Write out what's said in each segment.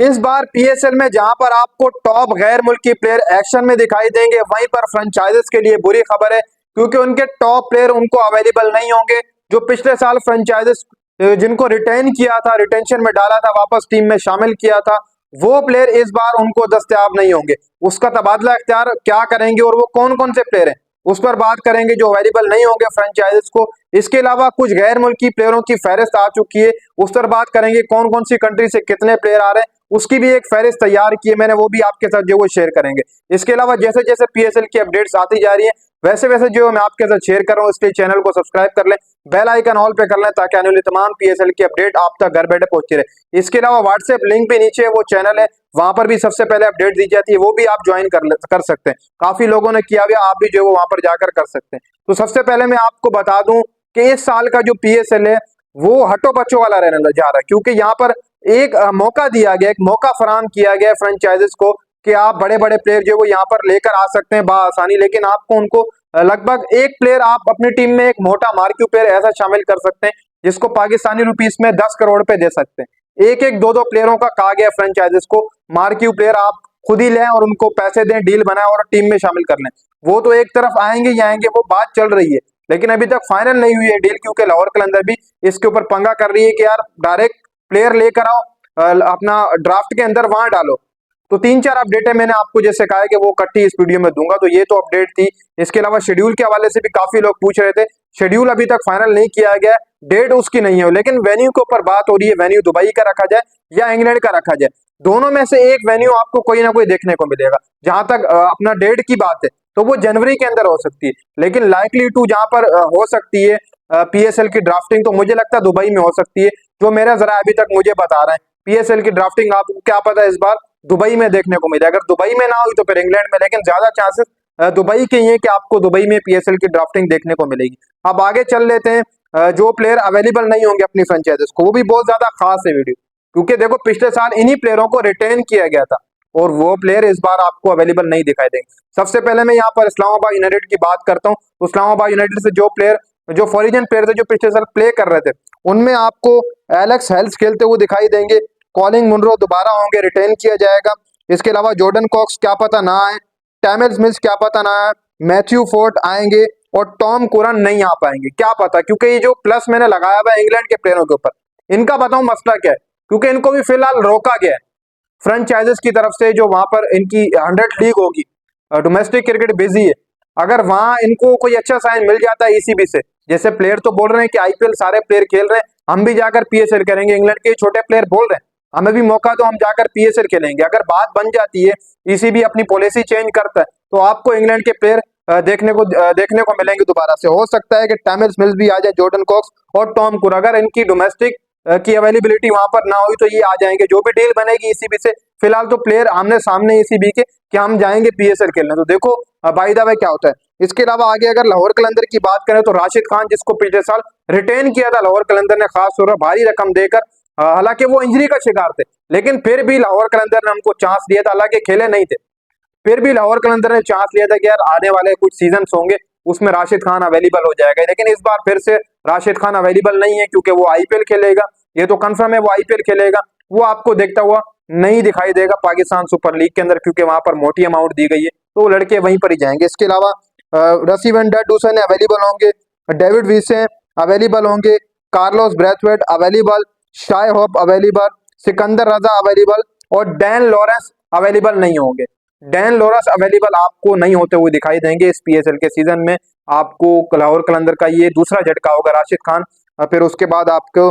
इस बार पीएसएल में जहां पर आपको टॉप गैर मुल्की प्लेयर एक्शन में दिखाई देंगे, वहीं पर फ्रेंचाइजेस के लिए बुरी खबर है, क्योंकि उनके टॉप प्लेयर उनको अवेलेबल नहीं होंगे। जो पिछले साल फ्रेंचाइजेस जिनको रिटेन किया था, रिटेंशन में डाला था, वापस टीम में शामिल किया था, वो प्लेयर इस बार उनको दस्तयाब नहीं होंगे। उसका तबादला इख्तियार क्या करेंगे और वो कौन कौन से प्लेयर हैं, उस पर बात करेंगे जो अवेलेबल नहीं होंगे फ्रेंचाइजेस को। इसके अलावा कुछ गैर मुल्की प्लेयरों की फहरिस्त आ चुकी है, उस पर बात करेंगे कौन कौन सी कंट्री से कितने प्लेयर आ रहे हैं, उसकी भी एक फहरिस्त तैयार की है मैंने, वो भी आपके साथ जो वो शेयर करेंगे। इसके अलावा जैसे जैसे पीएसएल की अपडेट्स आती जा रही है, वैसे वैसे जो मैं आपके साथ शेयर कर रहा हूँ, इसलिए चैनल को सब्सक्राइब कर लें, बेल आइकन ऑल पे कर लें, ताकि आने वाली तमाम पीएसएल की अपडेट आप तक घर बैठे पहुंचती रहे। इसके अलावा व्हाट्सएप लिंक भी नीचे वो चैनल है, वहां पर भी सबसे पहले अपडेट दी जाती है, वो भी आप ज्वाइन कर सकते हैं। काफी लोगों ने किया हुआ, आप भी जो है वहां पर जाकर कर सकते हैं। तो सबसे पहले मैं आपको बता दूं कि इस साल का जो पीएसएल है वो हटो बच्चों वाला रहने जा रहा है, क्योंकि यहाँ पर एक मौका दिया गया, एक मौका फराम किया गया फ्रेंचाइजेस को कि आप बड़े बड़े प्लेयर जो वो यहाँ पर लेकर आ सकते हैं बआसानी, लेकिन आपको उनको लगभग एक प्लेयर आप अपनी टीम में एक मोटा मार्क्यू प्लेयर ऐसा शामिल कर सकते हैं जिसको पाकिस्तानी रुपीस में 10 करोड़ पे दे सकते हैं। एक एक दो दो प्लेयरों का कहा गया फ्रेंचाइजेस को, मार्क्यू प्लेयर आप खुद ही लें और उनको पैसे दें, डील बनाएं और टीम में शामिल कर लें। वो तो एक तरफ आएंगे ही आएंगे, वो बात चल रही है, लेकिन अभी तक फाइनल नहीं हुई है डील, क्योंकि लाहौर कलंदर भी इसके ऊपर पंगा कर रही है कि यार डायरेक्ट प्लेयर लेकर आओ, अपना ड्राफ्ट के अंदर वहां डालो। तो 3-4 अपडेटें मैंने आपको जैसे कहा है कि वो इकट्ठी इस वीडियो में दूंगा, तो ये तो अपडेट थी। इसके अलावा शेड्यूल के हवाले से भी काफी लोग पूछ रहे थे, शेड्यूल अभी तक फाइनल नहीं किया गया, डेट उसकी नहीं है, लेकिन वेन्यू के ऊपर बात हो रही है, वेन्यू दुबई का रखा जाए या इंग्लैंड का रखा जाए, दोनों में से एक वेन्यू आपको कोई ना कोई देखने को मिलेगा। जहां तक अपना डेट की बात है तो वो जनवरी के अंदर हो सकती है, लेकिन लाइकली टू जहां पर हो सकती है पीएसएल की ड्राफ्टिंग, तो मुझे लगता है दुबई में हो सकती है, जो मेरा जरा अभी तक मुझे बता रहे हैं। पीएसएल की ड्राफ्टिंग आपको क्या पता है इस बार दुबई में देखने को मिले, अगर दुबई में ना हुई तो फिर इंग्लैंड में, लेकिन ज्यादा चांसेस दुबई के ही है कि आपको दुबई में पीएसएल की ड्राफ्टिंग देखने को मिलेगी। अब आगे चल लेते हैं, जो प्लेयर अवेलेबल नहीं होंगे अपनी फ्रेंचाइजेस को, वो भी बहुत ज्यादा खास है वीडियो, क्योंकि देखो पिछले साल इन्हीं प्लेयरों को रिटेन किया गया था और वो प्लेयर इस बार आपको अवेलेबल नहीं दिखाई देंगे। सबसे पहले मैं यहाँ पर इस्लामाबाद यूनाइटेड की बात करता हूँ। इस्लामाबाद यूनाइटेड से जो प्लेयर, जो फॉरिजन प्लेयर थे जो पिछले साल प्ले कर रहे थे, उनमें आपको एलेक्स हेल्स खेलते हुए दिखाई देंगे, कॉलिंग मुनरो दोबारा होंगे, रिटेन किया जाएगा। इसके अलावा जॉर्डन कॉक्स क्या पता ना आए, टैमिल स्मिथ क्या पता ना आए, मैथ्यू फोर्ट आएंगे और टॉम कुरन नहीं आ पाएंगे, क्या पता, क्योंकि ये जो प्लस मैंने लगाया हुआ है इंग्लैंड के प्लेयरों के ऊपर, इनका बताऊं मसला क्या है, क्योंकि इनको भी फिलहाल रोका गया है फ्रेंचाइजेस की तरफ से, जो वहां पर इनकी 100 लीग होगी, डोमेस्टिक क्रिकेट बिजी है, अगर वहां इनको कोई अच्छा साइन मिल जाता है ईसीबी से, जैसे प्लेयर तो बोल रहे हैं कि आईपीएल सारे प्लेयर खेल रहे हैं, हम भी जाकर पीएसएल करेंगे, इंग्लैंड के छोटे प्लेयर बोल रहे हैं हमें भी मौका दो, हम जाकर पीएसएल खेलेंगे, अगर बात बन जाती है, ईसीबी अपनी पॉलिसी चेंज करता है, तो आपको इंग्लैंड के प्लेयर देखने को मिलेंगे दोबारा से। हो सकता है कि टैमिल स्मिथ भी आ जाए, जॉर्डन कॉक्स और टॉम कुर, अगर इनकी डोमेस्टिक की अवेलेबिलिटी वहां पर ना हुई तो ये आ जाएंगे, जो भी डील बनेगी ईसीबी से। फिलहाल तो प्लेयर आमने सामने ईसीबी के कि हम जाएंगे पीएसएल खेलने, तो देखो बाई द वे क्या होता है। इसके अलावा आगे अगर लाहौर कलंदर की बात करें तो राशिद खान, जिसको पिछले साल रिटेन किया था लाहौर कलंदर ने खास तौर पर भारी रकम देकर, हालांकि वो इंजरी का शिकार थे, लेकिन फिर भी लाहौर कलंदर ने उनको चांस दिया था, हालांकि खेले नहीं थे, फिर भी लाहौर कलंदर ने चांस लिया था कि यार आने वाले कुछ सीजन होंगे उसमें राशिद खान अवेलेबल हो जाएगा, लेकिन इस बार फिर से राशिद खान अवेलेबल नहीं है, क्योंकि वो आईपीएल खेलेगा, ये तो कंफर्म है वो आईपीएल खेलेगा, वो आपको देखता हुआ नहीं दिखाई देगा पाकिस्तान सुपर लीग के अंदर, क्योंकि वहां पर मोटी अमाउंट दी गई है, तो वो लड़के वहीं पर ही जाएंगे। इसके अलावा रसीवन डूसन अवेलेबल होंगे, डेविड विसे अवेलेबल होंगे, Carlos Brathwaite available, Shai Hope available, Sikandar Raza available और डैन लॉरेंस अवेलेबल नहीं होंगे। डैन लॉरेंस अवेलेबल आपको नहीं होते हुए दिखाई देंगे इस पीएसएल के सीजन में। आपको लाहौर कलंदर का ये दूसरा झटका होगा, राशिद खान, फिर उसके बाद आपको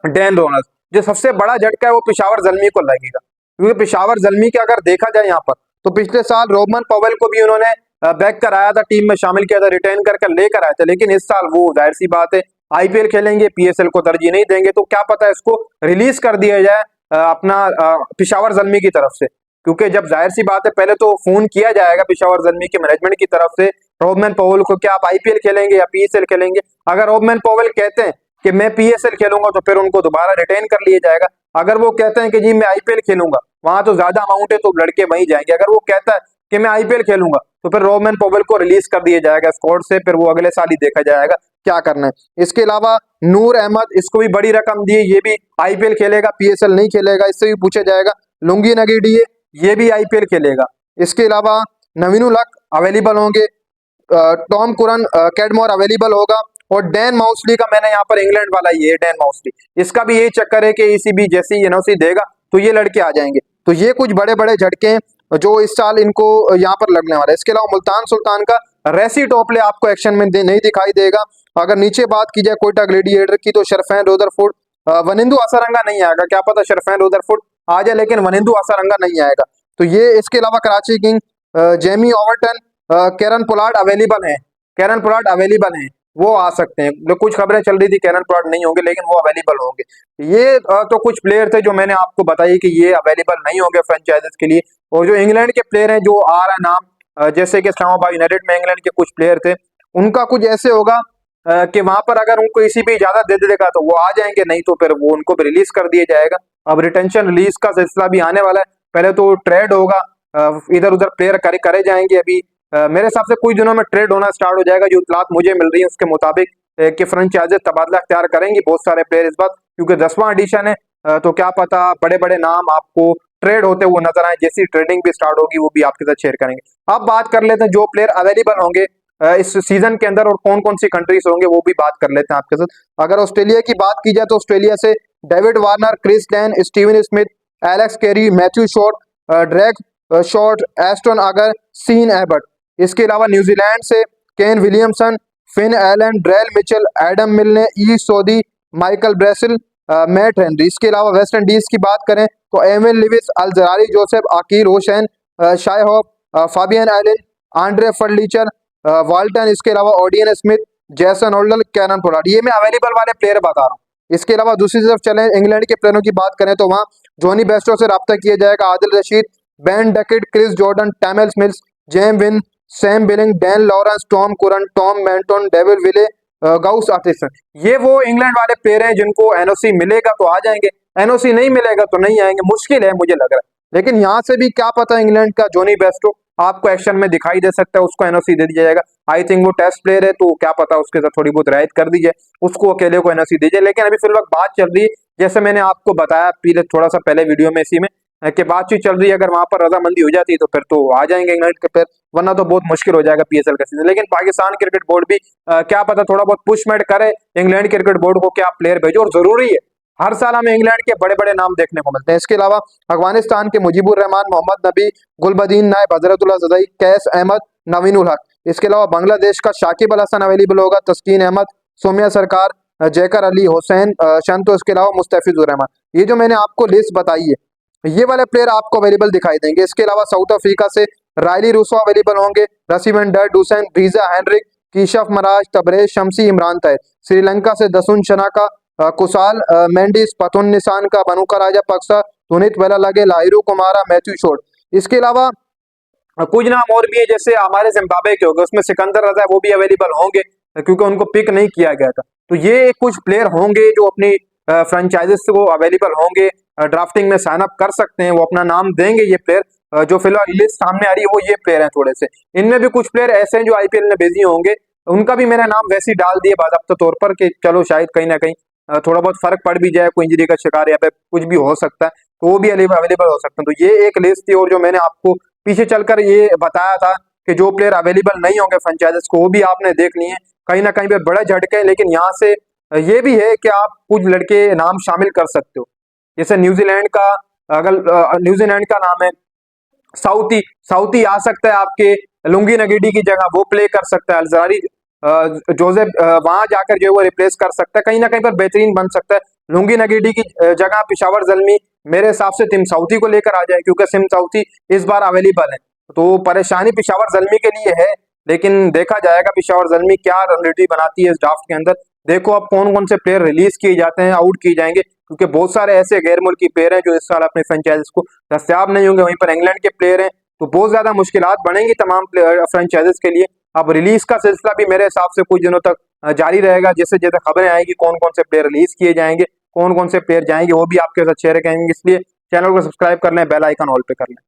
डैन लॉरेंस। जो सबसे बड़ा झटका है वो पेशावर जल्मी को लगेगा, क्योंकि पेशावर जल्मी के अगर देखा जाए यहाँ पर, तो पिछले साल रोबमन पवेल को भी उन्होंने बैक कराया था, टीम में शामिल किया था, रिटेन करके लेकर आए थे, लेकिन इस साल वो जाहिर सी बात है आईपीएल खेलेंगे, पीएसएल को तरजीह नहीं देंगे, तो क्या पता इसको रिलीज कर दिया जाए अपना पेशावर जल्मी की तरफ से, क्योंकि जब जाहिर सी बात है पहले तो फोन किया जाएगा पेशावर जल्मी के मैनेजमेंट की तरफ से रोबमन पवेल को, क्या आप आईपीएल खेलेंगे या पीएसएल खेलेंगे। अगर रोबमन पवेल कहते हैं कि मैं पीएसएल खेलूंगा तो फिर उनको दोबारा रिटेन कर लिया जाएगा, अगर वो कहते हैं कि जी मैं आईपीएल खेलूंगा, वहां तो ज्यादा अमाउंट है तो लड़के वहीं जाएंगे, अगर वो कहता है कि मैं आईपीएल खेलूंगा तो फिर रोबमन पवेल को रिलीज कर दिया जाएगा स्क्वाड से, फिर वो अगले साल ही देखा जाएगा। क्या करना है। इसके अलावा नूर अहमद, इसको भी बड़ी रकम दी है, ये भी आईपीएल खेलेगा, पीएसएल नहीं खेलेगा, इससे भी पूछा जाएगा। लुंगी नगीडी है, ये भी आईपीएल खेलेगा। इसके अलावा नवीन उल हक अवेलेबल होंगे, टॉम कुरन कैडमोर अवेलेबल होगा, और डैन माउसली का मैंने यहाँ पर इंग्लैंड वाला ये है डैन माउसली, इसका भी यही चक्कर है कि ईसीबी जैसी एनओसी देगा तो ये लड़के आ जाएंगे। तो ये कुछ बड़े बड़े झटके हैं जो इस साल इनको यहाँ पर लगने वाला है। इसके अलावा मुल्तान सुल्तान का रेसी टोपले आपको एक्शन में नहीं दिखाई देगा। अगर नीचे बात की जाए कोयटा ग्लेडिएटर की तो शरफैन रुदरफुर्ड, वनिंदु असरंगा नहीं आएगा, क्या पता शरफैन रुदरफुर्ड आ जाए लेकिन वनिंदु असरंगा नहीं आएगा। तो ये इसके अलावा Karachi king Jamie Overton, Kieron Pollard available है, कैरन पोलार्ड अवेलेबल है, वो आ सकते हैं। कुछ खबरें चल रही थी कैरन पोलार्ड नहीं होंगे लेकिन वो अवेलेबल होंगे। ये तो कुछ प्लेयर थे जो मैंने आपको बताई कि ये अवेलेबल नहीं होंगे फ्रेंचाइजेस के लिए। और जो इंग्लैंड के प्लेयर हैं जो आ रहा है नाम, जैसे कि इस्लामाबाद यूनाइटेड में इंग्लैंड के कुछ प्लेयर थे, उनका कुछ ऐसे होगा कि वहां पर अगर उनको इसी भी इजाजत दे देगा तो वो आ जाएंगे, नहीं तो फिर वो उनको भी रिलीज कर दिया जाएगा। अब रिटेंशन रिलीज का सिलसिला भी आने वाला है, पहले तो ट्रेड होगा, इधर उधर प्लेयर करे जाएंगे। अभी मेरे हिसाब से कुछ दिनों में ट्रेड होना स्टार्ट हो जाएगा, जो इतलात मुझे मिल रही है उसके मुताबिक कि फ्रेंचाइजेस तबादला अख्तियार करेंगी बहुत सारे प्लेयर इस बार, क्योंकि 10वां एडिशन है। तो क्या पता बड़े बड़े नाम आपको ट्रेड होते हुए नजर आए, जैसी ट्रेडिंग भी स्टार्ट होगी वो भी आपके साथ शेयर करेंगे। अब बात कर लेते हैं जो प्लेयर अवेलेबल होंगे इस सीजन के अंदर और कौन कौन सी कंट्रीज होंगे, वो भी बात कर लेते हैं आपके साथ। अगर ऑस्ट्रेलिया की बात की जाए तो ऑस्ट्रेलिया से David Warner, Chris Dan, Steven Smith, Alex Carey, Matthew Short, Drake Short, Ashton Agar, Sean Abbott. इसके अलावा न्यूजीलैंड से Kane Williamson, Finn Allen, Daryl Mitchell, Adam Milne, ई Sodhi, Michael Bracewell, Matt Henry. इसके अलावा वेस्ट इंडीज की बात करें तो Evin Lewis, Alzarri Joseph, Akeal Hosein, Shai Hope, Fabian Allen, Andre Fletcher, Walton. इसके अलावा Odean Smith, Jason Holder, Kieron Pollard. ये मैं अवेलेबल वाले प्लेयर बता रहा हूँ। इसके अलावा दूसरी तरफ चले इंग्लैंड के प्लेयरों की बात करें तो वहाँ जॉनी बेस्टो से रब्ता किया जाएगा, Adil Rashid, Ben Duckett, Chris Jordan, Tymal Mills, James Vince, Sam Billings, Dan Lawrence, Tom Curran, Tom Banton, David Willey, Gus आर्टिसन। ये वो इंग्लैंड वाले प्लेयर हैं जिनको एनओसी मिलेगा तो आ जाएंगे, एनओसी नहीं मिलेगा तो नहीं आएंगे, मुश्किल है मुझे लग रहा है। लेकिन यहाँ से भी क्या पता इंग्लैंड का जॉनी बेस्टो आपको एक्शन में दिखाई दे सकता है, उसको एनओसी दे दिया जाएगा। आई थिंक वो टेस्ट प्लेयर है तो क्या पता उसके साथ थोड़ी बहुत रियायत कर दी जाए, उसको अकेले को एनओसी दीजिए। लेकिन अभी फिलहाल बात चल रही है, जैसे मैंने आपको बताया पहले थोड़ा सा पहले वीडियो में इसी में कि बातचीत चल रही है, अगर वहां पर रजामंदी हो जाती है तो फिर तो आ जाएंगे इंग्लैंड के प्लेयर, वरना तो बहुत मुश्किल हो जाएगा पीएसएल का सीजन। लेकिन पाकिस्तान क्रिकेट बोर्ड भी क्या पता थोड़ा बहुत पुशमेट करे इंग्लैंड क्रिकेट बोर्ड को कि आप प्लेयर भेजो, और जरूरी है। हर साल हमें इंग्लैंड के बड़े बड़े नाम देखने को मिलते हैं। इसके अलावा अफगानिस्तान के मुजीबुर रहमान, मोहम्मद नबी, गुलबदीन नायब, हजरतुल्लाह जदई, कैस अहमद, नवीन उल हक। इसके अलावा बांग्लादेश का शाकिब अल हसन अवेलेबल होगा, तस्कीन अहमद, सोमिया सरकार, जैकर अली, हुसैन शंतो। इसके अलावा मुस्तफिजुर रहमान। ये जो मैंने आपको लिस्ट बताई है ये वाले प्लेयर आपको अवेलेबल दिखाई देंगे। इसके अलावा साउथ अफ्रीका से रायली रूसो अवेलेबल होंगे, Rassie van der, Hussain, Reeza Hendricks, Keshav Maharaj, Tabraiz Shamsi, Imran Tahir. Sri Lanka से दसुन शनाका, कुसाल मेंडिस, पथुन निशान का, बनुका राजा पक्सा, तुनित वेला लगे, लाहिरू कुमारा, मैथ्यू शॉर्ट। इसके अलावा कुछ नाम और भी है, जैसे हमारे जिम्बाब्वे के हो गए, उसमें सिकंदर रजा वो भी अवेलेबल होंगे क्योंकि उनको पिक नहीं किया गया था। तो ये कुछ प्लेयर होंगे जो अपनी फ्रेंचाइजेस को अवेलेबल होंगे, ड्राफ्टिंग में साइन अप कर सकते हैं, वो अपना नाम देंगे। ये प्लेयर जो फिलहाल लिस्ट सामने आ रही है वो ये प्लेयर हैं थोड़े से। इनमें भी कुछ प्लेयर ऐसे हैं जो आईपीएल में बिजी होंगे, उनका भी मैंने नाम वैसे ही डाल दिया बाकायदा तौर पर कि चलो शायद कहीं ना कहीं थोड़ा बहुत फर्क पड़ भी जाए, कोई इंजरी का शिकार या फिर कुछ भी हो सकता है तो वो भी अवेलेबल हो सकते हैं। तो ये एक लिस्ट थी, और जो मैंने आपको पीछे चलकर ये बताया था कि जो प्लेयर अवेलेबल नहीं होंगे फ्रेंचाइजेस को, वो भी आपने देख लिए। कहीं ना कहीं पे बड़े झटके, लेकिन यहाँ से ये भी है कि आप कुछ लड़के नाम शामिल कर सकते हो। जैसे न्यूजीलैंड का, अगर न्यूजीलैंड का नाम है साउथी, साउथी आ सकता है आपके लुंगी नगीडी की जगह, वो प्ले कर सकता है। अलजारी जोसेफ वहां जाकर जो है वो रिप्लेस कर सकता है, कहीं ना कहीं पर बेहतरीन बन सकता है। लुंगी नगीडी की जगह पिशावर जल्मी मेरे हिसाब से टिम साउथी को लेकर आ जाए, क्योंकि सिम साउथी इस बार अवेलेबल है। तो परेशानी पिशावर जल्मी के लिए है, लेकिन देखा जाएगा पिशावर जल्मी क्या रणनीति बनाती है इस ड्राफ्ट के अंदर। देखो अब कौन कौन से प्लेयर रिलीज किए जाते हैं, आउट किए जाएंगे, क्योंकि बहुत सारे ऐसे गैर मुल्की प्लेयर हैं जो इस साल अपने फ्रेंचाइजेस को दस्तियाब नहीं होंगे। वहीं पर इंग्लैंड के प्लेयर हैं, तो बहुत ज्यादा मुश्किलात बढ़ेंगी तमाम फ्रेंचाइजेस के लिए। अब रिलीज का सिलसिला भी मेरे हिसाब से कुछ दिनों तक जारी रहेगा, जैसे जैसे खबरें आएगी कौन कौन से प्लेयर रिलीज किए जाएंगे, कौन कौन से प्लेयर जाएंगे, वो भी आपके साथ शेयर करेंगे। इसलिए चैनल को सब्सक्राइब कर लें, बेल आइकन ऑल पे कर लें।